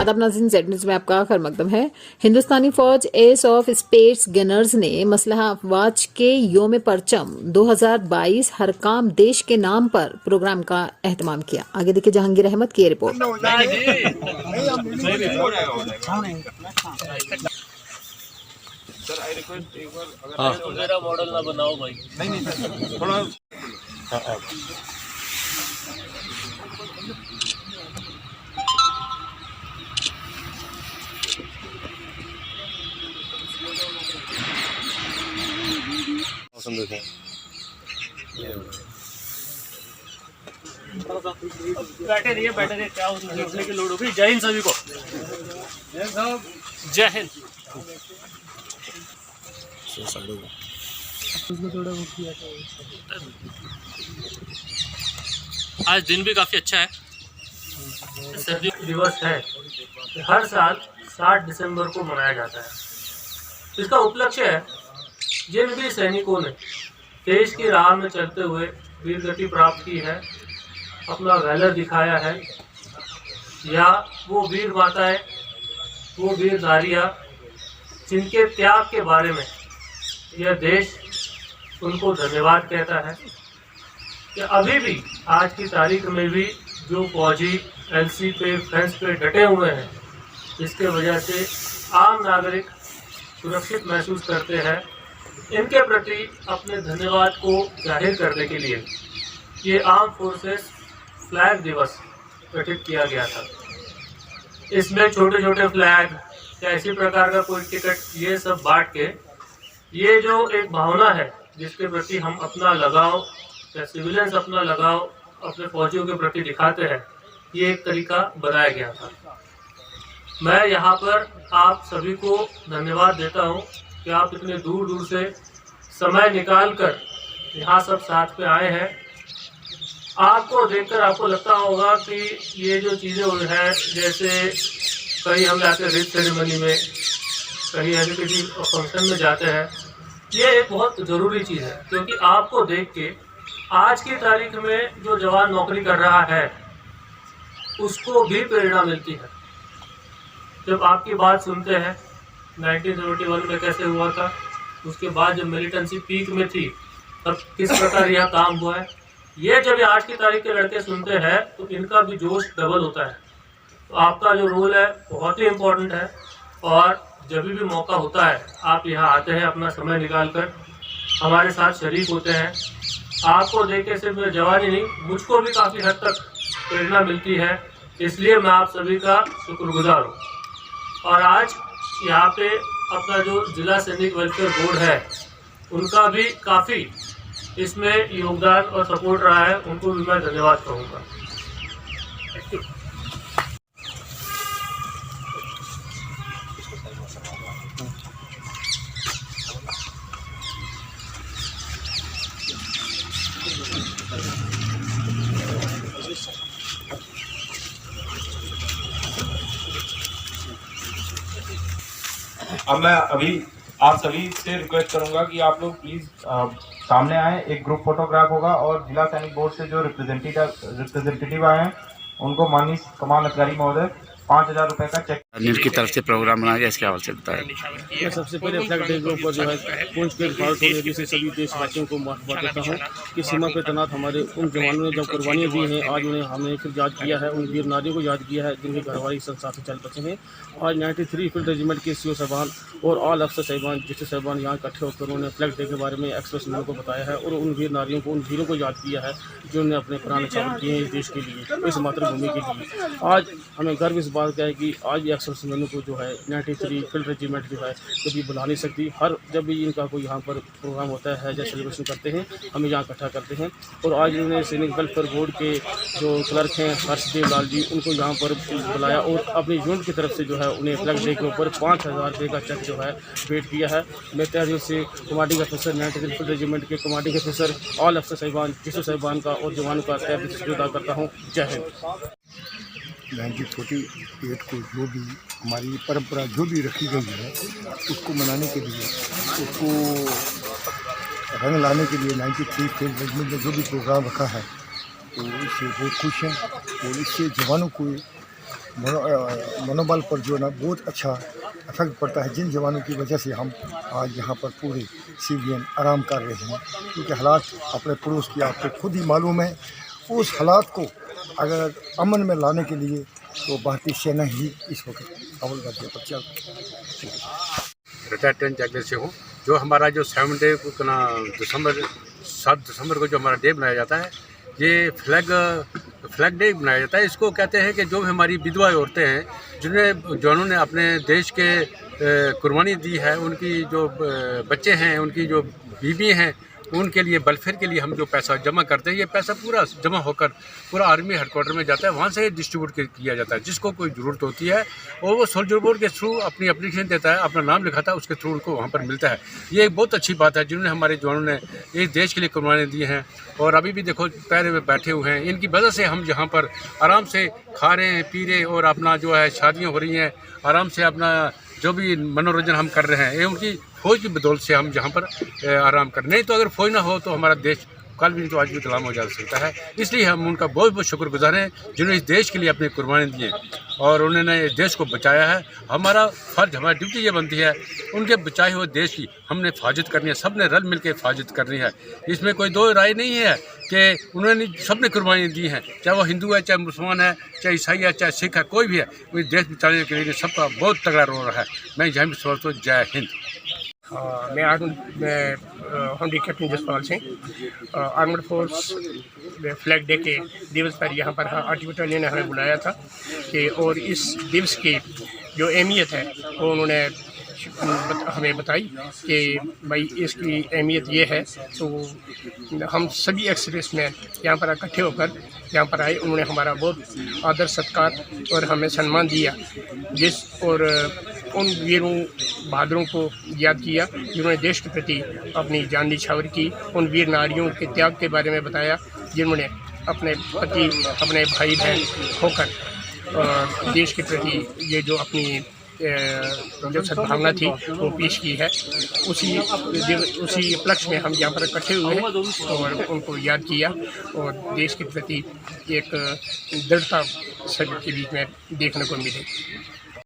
आदाब नाज़रीन, Z news में आपका खैर मकदम है। हिंदुस्तानी फौज एस ऑफ स्पेस गनर्स ने मसलह अफवाज के योम परचम 2022 हर काम देश के नाम पर प्रोग्राम का एहतमाम किया। आगे देखिए जहांगीर अहमद की रिपोर्ट। सर आई रिक्वेस्ट एक बार अगर मेरा मॉडल ना बनाओ भाई। नहीं सर थोड़ा मौसम देखें। बैठे रहिए क्या उठने की लोड होगी। जय हिंद सभी को। जय हिंद। आज दिन भी काफ़ी अच्छा है। सर्दी दिवस है, हर साल 7 दिसंबर को मनाया जाता है। इसका उपलक्ष्य है जिन भी सैनिकों ने देश की राह में चलते हुए वीरगति प्राप्त की है, अपना वैलर दिखाया है, या वो वीर माताएं, वो वीर नारियां जिनके त्याग के बारे में यह देश उनको धन्यवाद कहता है। कि अभी भी आज की तारीख में भी जो फौजी एलसी पे फेंस पे डटे हुए हैं, जिसके वजह से आम नागरिक सुरक्षित महसूस करते हैं, इनके प्रति अपने धन्यवाद को जाहिर करने के लिए ये आर्म फोर्सेस फ्लैग दिवस गठित किया गया था। इसमें छोटे छोटे फ्लैग या इसी प्रकार का कोई टिकट ये सब बांट के ये जो एक भावना है जिसके प्रति हम अपना लगाव या सिविलियंस अपना लगाव अपने फौजियों के प्रति दिखाते हैं, ये एक तरीका बनाया गया था। मैं यहाँ पर आप सभी को धन्यवाद देता हूँ कि आप इतने दूर दूर से समय निकाल कर यहाँ सब साथ में आए हैं। आपको देखकर आपको लगता होगा कि ये जो चीज़ें हैं, जैसे कहीं हम जाते हैं रिच सेरेमनी में, कहीं ऐसे किसी फंक्शन में जाते हैं, ये एक बहुत ज़रूरी चीज़ है। क्योंकि आपको देख के आज की तारीख में जो जवान नौकरी कर रहा है उसको भी प्रेरणा मिलती है। जब आपकी बात सुनते हैं 1971 में कैसे हुआ था, उसके बाद जब मिलिटेंसी पीक में थी तब किस प्रकार यह काम हुआ है, ये जब आज की तारीख के लड़के सुनते हैं तो इनका भी जोश डबल होता है। तो आपका जो रोल है बहुत ही इम्पोर्टेंट है, और जब भी मौका होता है आप यहाँ आते हैं, अपना समय निकाल कर हमारे साथ शरीक होते हैं। आपको देख के सिर्फ जवानी नहीं, मुझको भी काफ़ी हद तक प्रेरणा मिलती है, इसलिए मैं आप सभी का शुक्रगुजार हूँ। और आज यहाँ पे अपना जो जिला सैनिक वेलफेयर बोर्ड है, उनका भी काफ़ी इसमें योगदान और सपोर्ट रहा है, उनको भी मैं धन्यवाद कहूँगा। अब मैं अभी आप सभी से रिक्वेस्ट करूंगा कि आप लोग प्लीज सामने आए। एक ग्रुप फोटोग्राफ होगा और जिला सैनिक बोर्ड से जो रिप्रेजेंटेटिव आए हैं उनको माननीय कमान अधिकारी महोदय 5,000 रुपए का चेक नीट की तरफ से प्रोग्राम बनाया गया, इसके हवाले से बताएं। मैं सबसे पहले फ्लैग डे के ऊपर जो है पूंछ के भारत और एबी से सभी देशवासियों को मुबारकबाद देता हूँ कि सीमा पर तैनात हमारे उन जवानों ने जब कुर्बानियाँ दी हैं, आज उन्हें हमने फिर याद किया है, उन वीर नारियों को याद किया है जिनके घरवाली संसार से चल बचे हैं। आज 93 फील्ड रेजिमेंट के सीओ साहबान और ऑल अफसर साहिबान जिससे साहिबान यहाँ इकट्ठे होकर उन्होंने फ्लैग डे के बारे में एक्सप्रेस मेमो को बताया है और उन वीर नारियों को, उन वीरों को याद किया है जिन्होंने अपने प्राण न्यौछावर किए हैं इस देश के लिए, इस मातृभूमि के लिए। आज हमें गर्व इस बात का है कि आज एक्सप्रेस मेमो को जो है 93 फील्ड रेजिमेंट जो है कभी बुला नहीं सकती। हर जब भी इनका कोई यहाँ पर प्रोग्राम होता है या सेलिब्रेशन करते हैं, हमें यहाँ इकट्ठा करते हैं। और आज इन्होंने सैनिक वेलफेयर बोर्ड के जो क्लर्क हैं हर्षदेव लाल जी, उनको यहाँ पर बुलाया और अपनी यूनिट की तरफ से जो है उन्हें फ्लैग डे के ऊपर 5,000 रुपये का चेक जो है भेंट किया है। मैं तहे दिल से कमांडिंग ऑफिसर 93 फील्ड रेजिमेंट के कमांडिंग ऑफिसर ऑल अफसर साहिबान, जिसो साहिबान का और जवानों का तहे दिल से अदा करता हूँ। जय हिंद। 1948 को जो भी हमारी परंपरा जो भी रखी गई है उसको मनाने के लिए, उसको रंग लाने के लिए 93 फील्ड रेजिमेंट ने जो भी प्रोग्राम रखा है तो इससे बहुत खुश हैं। और इससे जवानों को मनोबल पर जो है ना बहुत अच्छा इफेक्ट पड़ता है, जिन जवानों की वजह से हम आज यहाँ पर पूरे सिविलियन आराम कर रहे हैं। क्योंकि हालात अपने पड़ोस की आपको खुद ही मालूम है, उस हालात को अगर अमन में लाने के लिए तो भारतीय सेना ही इस वक्त अव्वल दर्जे पर चल रही है। रिटायर्ड टेंथ जगह से हूँ। जो हमारा जो 7 दिसंबर को जो हमारा डे मनाया जाता है, ये फ्लैग डे मनाया जाता है। इसको कहते हैं कि जो भी हमारी विधवा औरतें हैं, जिन्होंने अपने देश के कुर्बानी दी है, उनकी जो बच्चे हैं, उनकी जो बीवी हैं, उनके लिए वेलफेयर के लिए हम जो पैसा जमा करते हैं, ये पैसा पूरा जमा होकर पूरा आर्मी हेडक्वार्टर में जाता है, वहाँ से डिस्ट्रीब्यूट किया जाता है। जिसको कोई ज़रूरत होती है और वो सोल्जर बोर्ड के थ्रू अपनी एप्लीकेशन देता है, अपना नाम लिखाता है, उसके थ्रू उनको वहाँ पर मिलता है। ये एक बहुत अच्छी बात है, जिन्होंने हमारे जवानों ने इस देश के लिए कुर्बानी दी हैं और अभी भी देखो पैरे में बैठे हुए हैं। इनकी वजह से हम यहाँ पर आराम से खा रहे हैं, पी रहे, और अपना जो है शादियाँ हो रही हैं, आराम से अपना जो भी मनोरंजन हम कर रहे हैं, ये उनकी फौज की बदौलत से हम यहाँ पर आराम कर। नहीं तो अगर फौज ना हो तो हमारा देश कल भी तो आज भी गुलाम हो जा सकता है। इसलिए हम उनका बहुत बहुत शुक्रगुजार हैं, जिन्होंने इस देश के लिए अपनी कुर्बानी दी है और उन्होंने इस देश को बचाया है। हमारा फ़र्ज, हमारी ड्यूटी ये बनती है उनके बचाए हुए देश की हमने हिफाजत करनी है, सब ने रल मिल के हिफाजत करनी है। इसमें कोई दो राय नहीं है कि उन्होंने सब ने कुर्बानी दी हैं, चाहे वो हिंदू है, चाहे मुसलमान है, चाहे ईसाई है, चाहे सिख है, कोई भी है। इस देश बचाने के लिए सबका बहुत तगड़ा रोल रहा है। मैं यहीं पर समझता हूँ। जय हिंद। मैं honorary captain Jaspal Singh. Armed force flag day के दिवस पर यहाँ पर आर्टिक बटालियन ने हमें बुलाया था कि और इस दिवस की जो अहमियत है वो उन्होंने हमें बताई कि भाई इसकी अहमियत ये है। तो हम सभी एक्सप्रेसमैन यहाँ पर इकट्ठे होकर यहाँ पर आए। उन्होंने हमारा बहुत आदर सत्कार और हमें सम्मान दिया, और उन वीरों बहादुरों को याद किया जिन्होंने देश के प्रति अपनी जान न्यौछावर की। उन वीर नारियों के त्याग के बारे में बताया, जिन्होंने अपने पति, अपने भाई बहन होकर देश के प्रति ये जो अपनी जो सद्भावना थी वो पेश की है। उसी उपलक्ष्य में हम यहाँ पर इकट्ठे हुए और उनको याद किया और देश के प्रति एक दृढ़ता सभी के बीच में देखने को मिली।